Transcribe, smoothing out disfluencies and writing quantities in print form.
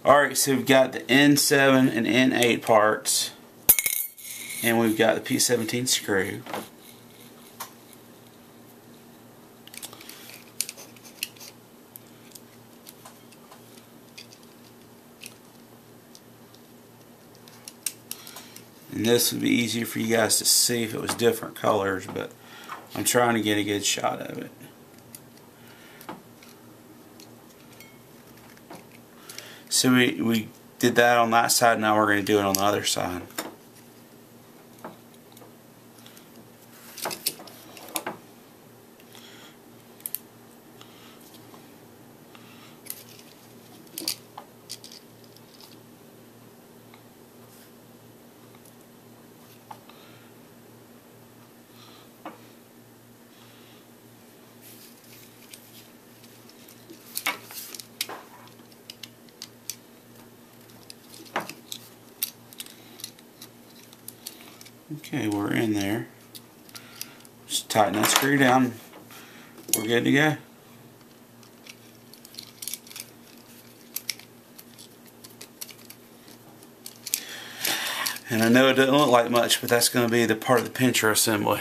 Alright, so we've got the N7 and N8 parts, and we've got the P17 screw. And this would be easier for you guys to see if it was different colors, but I'm trying to get a good shot of it. So we did that on that side, now we're going to do it on the other side. Okay, we're in there. Just tighten that screw down. We're good to go. And I know it doesn't look like much, but that's going to be the part of the pincher assembly.